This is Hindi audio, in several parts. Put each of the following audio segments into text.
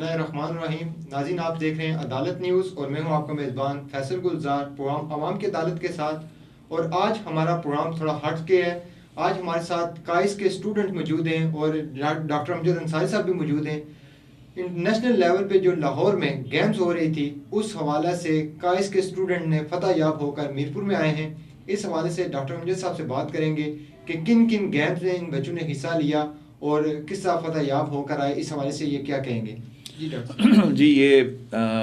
बिस्मिल्लाहिर्रहमानिर्रहीम। नाज़रीन, आप देख रहे हैं अदालत न्यूज़ और मैं हूं आपका मेज़बान फैसल गुलजार, प्रोग्राम आवाम की अदालत के साथ। और आज हमारा प्रोग्राम थोड़ा हट के है। आज हमारे साथ काइस के स्टूडेंट मौजूद हैं और डॉक्टर अमजद अंसारी साहब भी मौजूद हैं। इंटरनेशनल लेवल पे जो लाहौर में गेम्स हो रही थी, उस हवाले से काइस के स्टूडेंट ने फतह याब होकर मीरपुर में आए हैं। इस हवाले से डॉक्टर अमजद साहब से बात करेंगे कि किन किन गेम्स में इन बच्चों ने हिस्सा लिया और किस तरह फतह याब होकर आए। इस हवाले से ये क्या कहेंगे जी डॉक्टर साहब? जी ये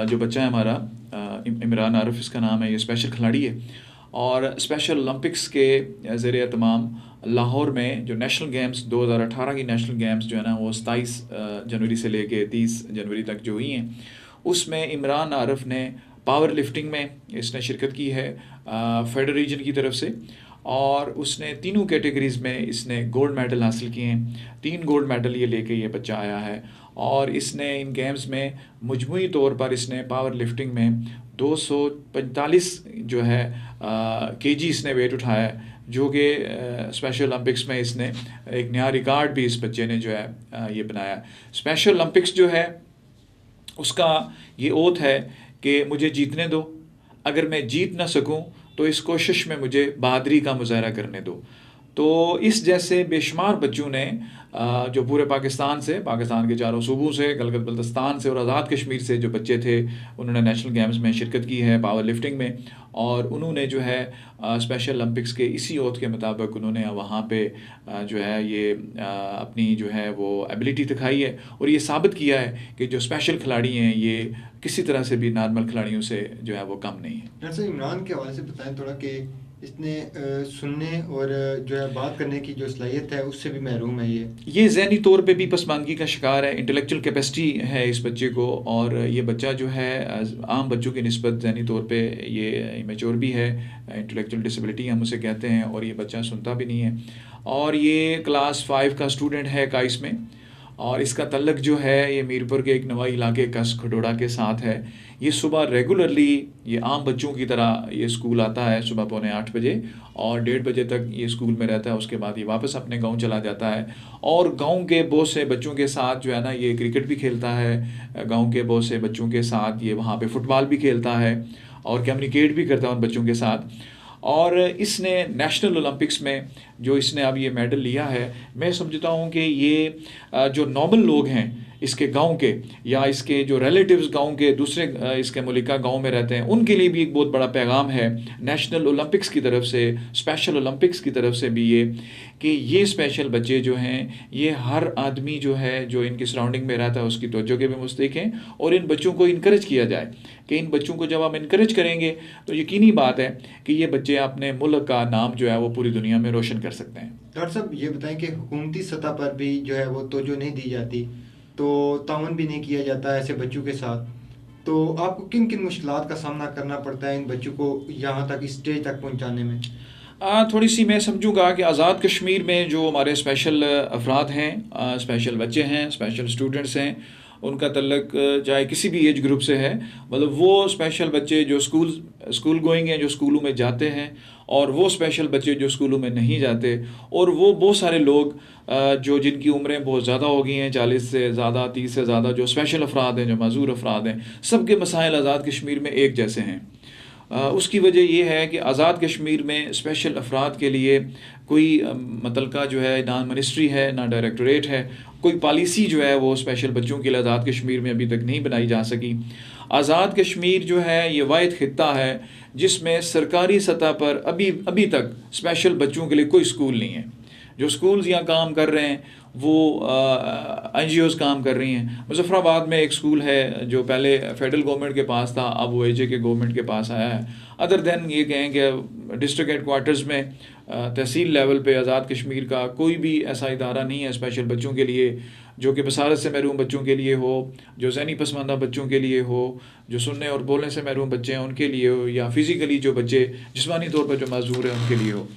जो बच्चा है हमारा इमरान आरिफ इसका नाम है। ये स्पेशल खिलाड़ी है और स्पेशल ओलंपिक्स के ज़रिए तमाम लाहौर में जो नेशनल गेम्स 2018 की नेशनल गेम्स जो है ना वो 27 जनवरी से लेके 30 जनवरी तक जो हुई हैं, उसमें इमरान आरिफ ने पावर लिफ्टिंग में इसने शिरकत की है फेडर रीजन की तरफ से। और उसने तीनों कैटेगरीज़ में इसने गोल्ड मेडल हासिल किए हैं। 3 गोल्ड मेडल ये लेके ये बच्चा आया है। और इसने इन गेम्स में मजमूई तौर पर इसने पावर लिफ्टिंग में 245 जो है केजी इसने वेट उठाया है, जो कि स्पेशल ओलंपिक्स में इसने एक नया रिकॉर्ड भी इस बच्चे ने जो है ये बनाया। स्पेशल ओलंपिक्स जो है उसका ये ओथ है कि मुझे जीतने दो, अगर मैं जीत ना सकूं तो इस कोशिश में मुझे बहादरी का मुजाहरा करने दो। तो इस जैसे बेशुमार बच्चों ने जो पूरे पाकिस्तान से, पाकिस्तान के चारों सूबों से, गलगत बल्तिस्तान से और आज़ाद कश्मीर से जो बच्चे थे, उन्होंने नेशनल गेम्स में शिरकत की है पावर लिफ्टिंग में। और उन्होंने जो है स्पेशल ओलंपिक्स के इसी ओथ के मुताबिक उन्होंने वहाँ पे जो है ये अपनी जो है वो एबिलिटी दिखाई है और ये साबित किया है कि जो स्पेशल खिलाड़ी हैं ये किसी तरह से भी नॉर्मल खिलाड़ियों से जो है वो कम नहीं है। डॉक्टर साहब, इमरान के हवाले से बताएं थोड़ा कि इसने सुनने और जो है बात करने की जो सलाहियत है उससे भी महरूम है। ये ज़हनी तौर पे भी पसमानगी का शिकार है। इंटेलेक्चुअल कैपेसिटी है इस बच्चे को, और ये बच्चा जो है आम बच्चों की निस्बत ज़हनी तौर पे ये इमेच्योर भी है। इंटेलेक्चुअल डिसेबिलिटी हम उसे कहते हैं। और ये बच्चा सुनता भी नहीं है और ये क्लास 5 का स्टूडेंट है काइस में। और इसका तल्लक जो है ये मीरपुर के एक नवाई इलाके कस खडोड़ा के साथ है। ये सुबह रेगुलरली ये आम बच्चों की तरह ये स्कूल आता है सुबह 7:45 बजे और 1:30 बजे तक ये स्कूल में रहता है। उसके बाद ये वापस अपने गांव चला जाता है और गांव के बहुत से बच्चों के साथ जो है ना ये क्रिकेट भी खेलता है। गांव के बहुत से बच्चों के साथ ये वहाँ पे फुटबॉल भी खेलता है और कम्युनिकेट भी करता है उन बच्चों के साथ। और इसने नेशनल ओलंपिक्स में जो इसने अब ये मेडल लिया है, मैं समझता हूँ कि ये जो नॉर्मल लोग हैं इसके गांव के या इसके जो रिलेटिव्स गांव के दूसरे इसके मुलिका गांव में रहते हैं, उनके लिए भी एक बहुत बड़ा पैगाम है नेशनल ओलंपिक्स की तरफ से, स्पेशल ओलंपिक्स की तरफ से भी ये कि ये स्पेशल बच्चे जो हैं ये हर आदमी जो है जो इनकी सराउंडिंग में रहता है उसकी तवज्जो के भी मुस्तहिक हैं। और इन बच्चों को इनकरेज किया जाए कि इन बच्चों को जब हम इनकरेज करेंगे तो यकीनी बात है कि ये बच्चे अपने मुल्क का नाम जो है वो पूरी दुनिया में रोशन कर सकते हैं। डॉक्टर साहब, ये बताएं कि हुकूमती सतह पर भी जो है वो तवज्जो नहीं दी जाती, तो ताउन भी नहीं किया जाता ऐसे बच्चों के साथ, तो आपको किन किन मुश्किलात का सामना करना पड़ता है इन बच्चों को यहाँ तक इस स्टेज तक पहुँचाने में? थोड़ी सी मैं समझूंगा कि आज़ाद कश्मीर में जो हमारे स्पेशल अफराद हैं, स्पेशल बच्चे हैं, स्पेशल स्टूडेंट्स हैं, उनका तल्लक चाहे किसी भी एज ग्रुप से है, मतलब वो स्पेशल बच्चे जो स्कूल गोइंग हैं, जो स्कूलों में जाते हैं, और वो स्पेशल बच्चे जो स्कूलों में नहीं जाते, और वो बहुत सारे लोग जो जिनकी उम्रें बहुत ज़्यादा हो गई हैं, 40 से ज़्यादा, 30 से ज़्यादा, जो स्पेशल अफराद हैं, जो माजूर अफराद हैं, सबके मसाइल आज़ाद कश्मीर में एक जैसे हैं। उसकी वजह ये है कि आज़ाद कश्मीर में स्पेशल अफराद के लिए कोई मुतलका जो है ना मिनिस्ट्री है ना डायरेक्टोरेट है, कोई पॉलिसी जो है वो स्पेशल बच्चों के लिए आज़ाद कश्मीर में अभी तक नहीं बनाई जा सकी। आज़ाद कश्मीर जो है ये वाहिद खित्ता है जिसमें सरकारी सतह पर अभी तक स्पेशल बच्चों के लिए कोई स्कूल नहीं है। जो स्कूल्स यहाँ काम कर रहे हैं वो NGOs काम कर रही हैं। मुजफ्फराबाद में एक स्कूल है जो पहले फेडरल गवर्नमेंट के पास था, अब वो AJ के गवर्नमेंट के पास आया है। अदर देन ये कहें कि डिस्ट्रिक्ट हेडक्वार्टर्स में तहसील लेवल पे आज़ाद कश्मीर का कोई भी ऐसा इदारा नहीं है स्पेशल बच्चों के लिए, जो कि बसारत से महरूम बच्चों के लिए हो, जो ज़हनी पसमानदा बच्चों के लिए हो, जो सुनने और बोलने से महरूम बच्चे हैं उनके लिए हो, या फिज़िकली जो बच्चे जिस्मानी तौर पर जो माजूर हैं उनके लिए हो।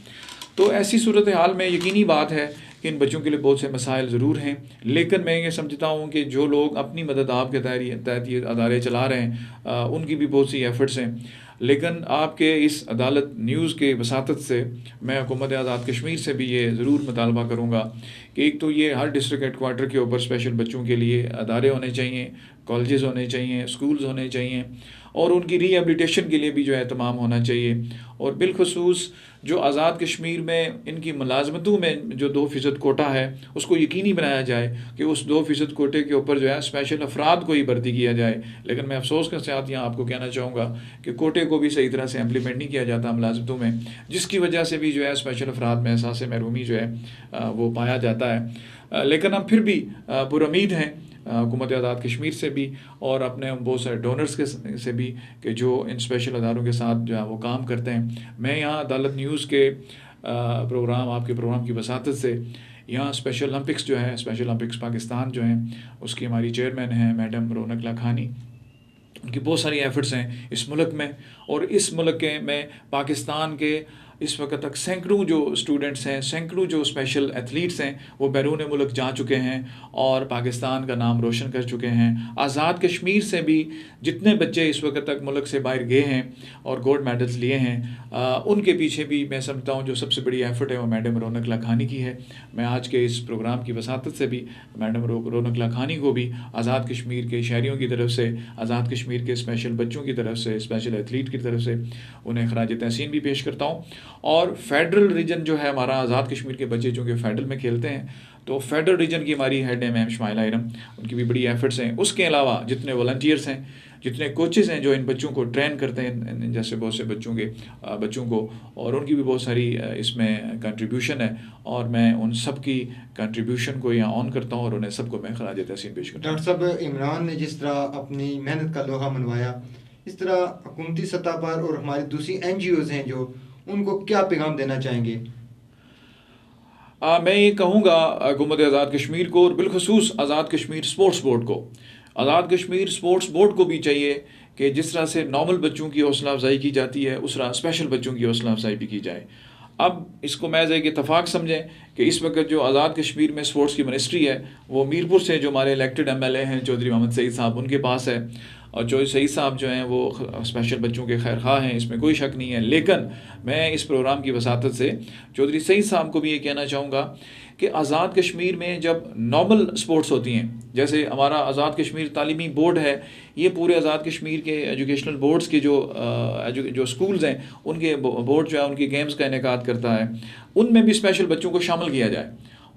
तो ऐसी सूरत हाल में यकीनी बात है कि इन बच्चों के लिए बहुत से मसाइल ज़रूर हैं, लेकिन मैं ये समझता हूँ कि जो लोग अपनी मदद आपके तहत ये अदारे चला रहे हैं उनकी भी बहुत सी एफ़र्ट्स हैं। लेकिन आपके इस अदालत न्यूज़ के वसातत से मैं हुकूमत आज़ाद कश्मीर से भी ये ज़रूर मुतालबा करूँगा कि एक तो ये हर डिस्ट्रिक्ट हेडकोार्टर के ऊपर स्पेशल बच्चों के लिए अदारे होने चाहिए, कॉलेजेस होने चाहिए, स्कूल्स होने चाहिए, और उनकी रिहेबिलिटेशन के लिए भी जो है तमाम होना चाहिए। और बिलखसूस जो आज़ाद कश्मीर में इनकी मुलाजमतों में जो 2% कोटा है उसको यकीनी बनाया जाए कि उस 2% कोटे के ऊपर जो है स्पेशल अफराद को ही भर्ती किया जाए। लेकिन मैं अफसोस के साथ यहाँ आपको कहना चाहूँगा कि कोटे को भी सही तरह से इम्प्लीमेंट नहीं किया जाता मुलाजमतों में, जिसकी वजह से भी जो है स्पेशल अफराद में एहसास महरूमी जो है वो पाया जाता है। लेकिन हम फिर भी पुरुमीद हैं हुकूमत आज़ाद कश्मीर से भी और अपने बहुत सारे डोनर्स के से भी कि जो इन स्पेशल अदारों के साथ जो है वो काम करते हैं। मैं यहाँ अदालत न्यूज़ के प्रोग्राम, आपके प्रोग्राम की वसातत से यहाँ स्पेशल ओलंपिक्स जो है, स्पेशल ओलंपिक्स पाकिस्तान जो हैं उसकी हमारी चेयरमैन हैं मैडम रौनक लाखानी, उनकी बहुत सारी एफ़र्ट्स हैं इस मुल्क में, और इस मुल्क के में पाकिस्तान के इस वक्त तक सैकड़ों जो स्टूडेंट्स हैं, सैकड़ों जो स्पेशल एथलीट्स हैं वो बैरून मुल्क जा चुके हैं और पाकिस्तान का नाम रोशन कर चुके हैं। आज़ाद कश्मीर से भी जितने बच्चे इस वक्त तक मुल्क से बाहर गए हैं और गोल्ड मेडल्स लिए हैं, उनके पीछे भी मैं समझता हूँ जो सबसे बड़ी एफ़र्ट है वो मैडम रौनक लाखानी की है। मैं आज के इस प्रोग्राम की वसातत से भी मैडम रौनक लाखानी को भी आज़ाद कश्मीर के शहरियों की तरफ से, आज़ाद कश्मीर के स्पेशल बच्चों की तरफ से, स्पेशल एथलीट की तरफ से उन्हें खराज तहसीन भी पेश करता हूँ। और फेडरल रीजन जो है हमारा, आज़ाद कश्मीर के बच्चे चूँकि फेडरल में खेलते हैं, तो फेडरल रीजन की हमारी हेड है मैम शमाइला इरम, उनकी भी बड़ी एफर्ट्स हैं। उसके अलावा जितने वॉलंटियर्स हैं, जितने कोचेज़ हैं जो इन बच्चों को ट्रेन करते हैं, जैसे बहुत से बच्चों को, और उनकी भी बहुत सारी इसमें कंट्रीब्यूशन है, और मैं उन सब की कंट्रीब्यूशन को यहाँ ऑन करता हूँ और उन्हें सबको मैं खराज तहसीन पेश करता हूँ। डॉक्टर साहब, इमरान ने जिस तरह अपनी मेहनत का लोहा मनवाया, इस तरह हुकूमती सतह पर और हमारी दूसरी NGOs हैं जो, उनको क्या पैगाम देना चाहेंगे? मैं ये कहूँगा हुकूमत आज़ाद कश्मीर को और बिलखसूस आज़ाद कश्मीर स्पोर्ट्स बोर्ड को, आज़ाद कश्मीर स्पोर्ट्स बोर्ड को भी चाहिए कि जिस तरह से नॉर्मल बच्चों की हौसला अफजाई की जाती है उस तरह स्पेशल बच्चों की हौसला अफजाई भी की जाए। अब इसको मैं एक इतफाक़ समझें कि इस वक्त जो आज़ाद कश्मीर में स्पोर्ट्स की मिनिस्ट्री है वो मीरपुर से जो हमारे इलेक्टेड MLA हैं चौधरी मोहम्मद सईद साहब, उनके पास है, और चौधरी सईद साहब जो हैं वो स्पेशल बच्चों के खैर खा हैं, इसमें कोई शक नहीं है। लेकिन मैं इस प्रोग्राम की वसातत से चौधरी सईद साहब को भी ये कहना चाहूँगा कि आज़ाद कश्मीर में जब नॉर्मल स्पोर्ट्स होती हैं, जैसे हमारा आज़ाद कश्मीर तालीमी बोर्ड है, ये पूरे आज़ाद कश्मीर के एजुकेशनल बोर्ड्स के जो स्कूल्स हैं उनके बोर्ड जो है उनकी गेम्स का इनेकाद करता है, उनमें भी स्पेशल बच्चों को शामिल किया जाए।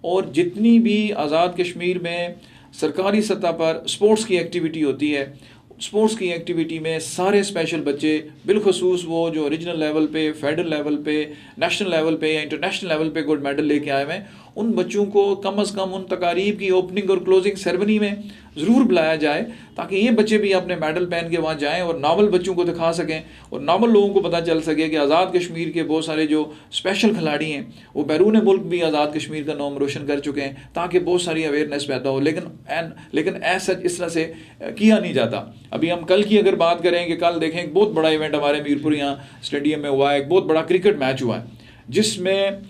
और जितनी भी आज़ाद कश्मीर में सरकारी सतह पर स्पोर्ट्स की एक्टिविटी होती है, स्पोर्ट्स की एक्टिविटी में सारे स्पेशल बच्चे, बिलखसूस वो जो रीजनल लेवल पे, फेडरल लेवल पे, नेशनल लेवल पे या इंटरनेशनल लेवल पे गोल्ड मेडल लेके आए हैं, उन बच्चों को कम से कम उन तकारीब की ओपनिंग और क्लोजिंग सेरेमनी में ज़रूर बुलाया जाए, ताकि ये बच्चे भी अपने मेडल पहन के वहाँ जाएं और नॉर्मल बच्चों को दिखा सकें और नॉर्मल लोगों को पता चल सके कि आज़ाद कश्मीर के बहुत सारे जो स्पेशल खिलाड़ी हैं वो बैरून मुल्क भी आज़ाद कश्मीर का नाम रोशन कर चुके हैं, ताकि बहुत सारी अवेयरनेस पैदा हो। लेकिन ऐसा इस तरह से किया नहीं जाता। अभी हम कल की अगर बात करें कि कल देखें एक बहुत बड़ा इवेंट हमारे मीरपुर यहाँ स्टेडियम में हुआ है, एक बहुत बड़ा क्रिकेट मैच हुआ है जिसमें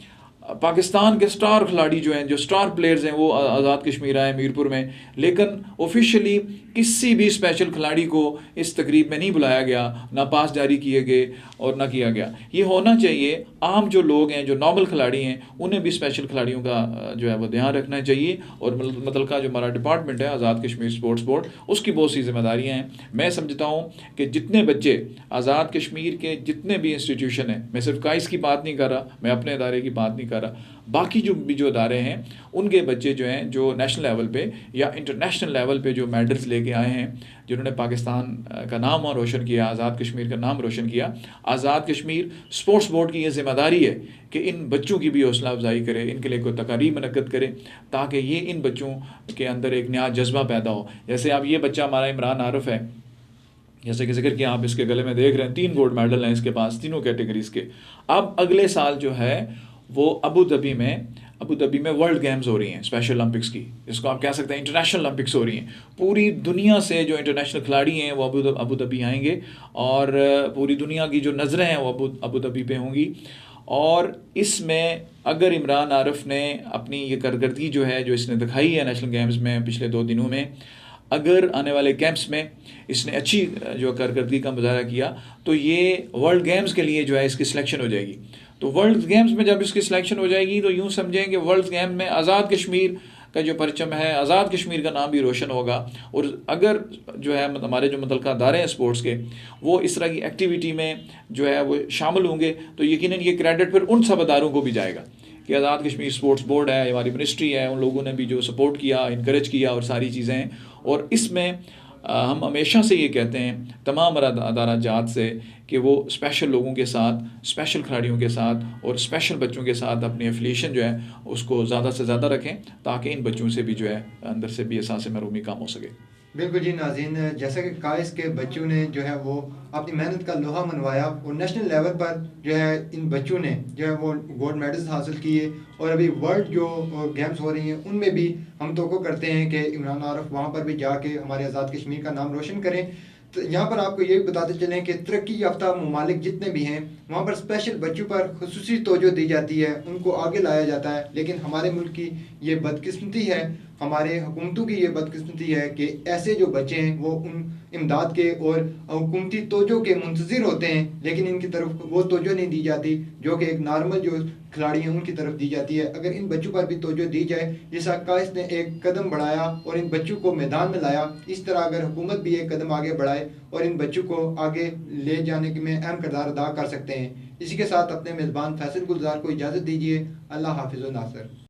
पाकिस्तान के स्टार खिलाड़ी जो हैं, जो स्टार प्लेयर्स हैं, वो आज़ाद कश्मीर आए मीरपुर में, लेकिन ऑफिशियली किसी भी स्पेशल खिलाड़ी को इस तकरीब में नहीं बुलाया गया, ना पास जारी किए गए और ना किया गया। ये होना चाहिए, आम जो लोग हैं, जो नॉर्मल खिलाड़ी हैं, उन्हें भी स्पेशल खिलाड़ियों का जो है वो ध्यान रखना चाहिए। और मतलब का जो हमारा डिपार्टमेंट है आज़ाद कश्मीर स्पोर्ट्स बोर्ड, उसकी बहुत सी जिम्मेदारियाँ हैं। मैं समझता हूँ कि जितने बच्चे आज़ाद कश्मीर के जितने भी इंस्टीट्यूशन हैं, मैं सिर्फ काइस की बात नहीं कर रहा, मैं अपने इदारे की बात नहीं कर रहा, बाकी जो इदारे हैं उनके बच्चे जो हैं, जो नेशनल लेवल पे या इंटरनेशनल लेवल पे जो मेडल्स लेके आए हैं, जिन्होंने पाकिस्तान का नाम रोशन किया, आज़ाद कश्मीर का नाम रोशन किया, आज़ाद कश्मीर स्पोर्ट्स बोर्ड की ये जिम्मेदारी है कि इन बच्चों की भी हौसला अफजाई करे, इनके लिए कोई तकारीब मनक़द करे, ताकि ये इन बच्चों के अंदर एक नया जज्बा पैदा हो। जैसे अब ये बच्चा हमारा इमरान आरिफ है, जैसे कि जिक्र किया, आप इसके गले में देख रहे हैं 3 गोल्ड मेडल हैं इसके पास, तीनों कैटेगरीज के। अब अगले साल जो है वो अबू धाबी में वर्ल्ड गेम्स हो रही हैं, स्पेशल ओलंपिक्स की, जिसको आप कह सकते हैं इंटरनेशनल ओलंपिक्स हो रही हैं। पूरी दुनिया से जो इंटरनेशनल खिलाड़ी हैं वो अबू धाबी आएंगे और पूरी दुनिया की जो नज़रें हैं वो अबू धाबी पे होंगी। और इसमें अगर इमरान आरिफ ने अपनी ये कारकर्दगी जो है, जो इसने दिखाई है नेशनल गेम्स में पिछले 2 दिनों में, अगर आने वाले कैंप्स में इसने अच्छी जो कारकर्दगी का मुजाहरा किया तो ये वर्ल्ड गेम्स के लिए जो है इसकी सिलेक्शन हो जाएगी। तो वर्ल्ड गेम्स में जब इसकी सिलेक्शन हो जाएगी तो यूँ समझें कि वर्ल्ड गेम में आज़ाद कश्मीर का जो परचम है, आज़ाद कश्मीर का नाम भी रोशन होगा। और अगर जो है हमारे जो मुतल्लिका अदारे हैं स्पोर्ट्स के, वो इस तरह की एक्टिविटी में जो है वो शामिल होंगे तो यकीनन ये क्रेडिट फिर उन सब अदारों को भी जाएगा कि आज़ाद कश्मीर स्पोर्ट्स बोर्ड है, हमारी मिनिस्ट्री है, उन लोगों ने भी जो सपोर्ट किया, इनकरेज किया और सारी चीज़ें हैं। और इसमें हम हमेशा से ये कहते हैं तमाम अदारा जात से कि वो स्पेशल लोगों के साथ, स्पेशल खिलाड़ियों के साथ और स्पेशल बच्चों के साथ अपनी एफिलिएशन जो है उसको ज़्यादा से ज़्यादा रखें ताकि इन बच्चों से भी जो है अंदर से भी एहसास महरूमी कम हो सके। बिल्कुल जी नाज़रीन, जैसा कि काइस के बच्चों ने जो है वो अपनी मेहनत का लोहा मनवाया और नेशनल लेवल पर जो है इन बच्चों ने जो है वो गोल्ड मेडल्स हासिल किए और अभी वर्ल्ड जो गेम्स हो रही हैं उनमें भी हम तो करते हैं कि इमरान आरफ वहाँ पर भी जाके हमारे आज़ाद कश्मीर का नाम रोशन करें। तो यहाँ पर आपको ये बताते चलें कि तरक्की याफ्ता ममालिक जितने भी हैं वहाँ पर स्पेशल बच्चों पर खुसूसी तवज्जो दी जाती है, उनको आगे लाया जाता है। लेकिन हमारे मुल्क की ये बदकिस्मती है, हमारे हुकूमतों की ये बदकिस्मती है कि ऐसे जो बच्चे हैं वो उन इमदाद के और हुकूमती तवज्जो के मुंतज़िर होते हैं, लेकिन इनकी तरफ वो तवज्जो नहीं दी जाती जो कि एक नॉर्मल जो खिलाड़ी हैं उनकी तरफ दी जाती है। अगर इन बच्चों पर भी तवज्जो दी जाए, जैसा काइस ने एक कदम बढ़ाया और इन बच्चों को मैदान में लाया, इस तरह अगर हुकूमत भी एक कदम आगे बढ़ाए और इन बच्चों को आगे ले जाने में अहम किरदार अदा कर सकते हैं। इसी के साथ अपने मेज़बान फैसल गुलजार को इजाज़त दीजिए। अल्लाह हाफिज़ व नासर।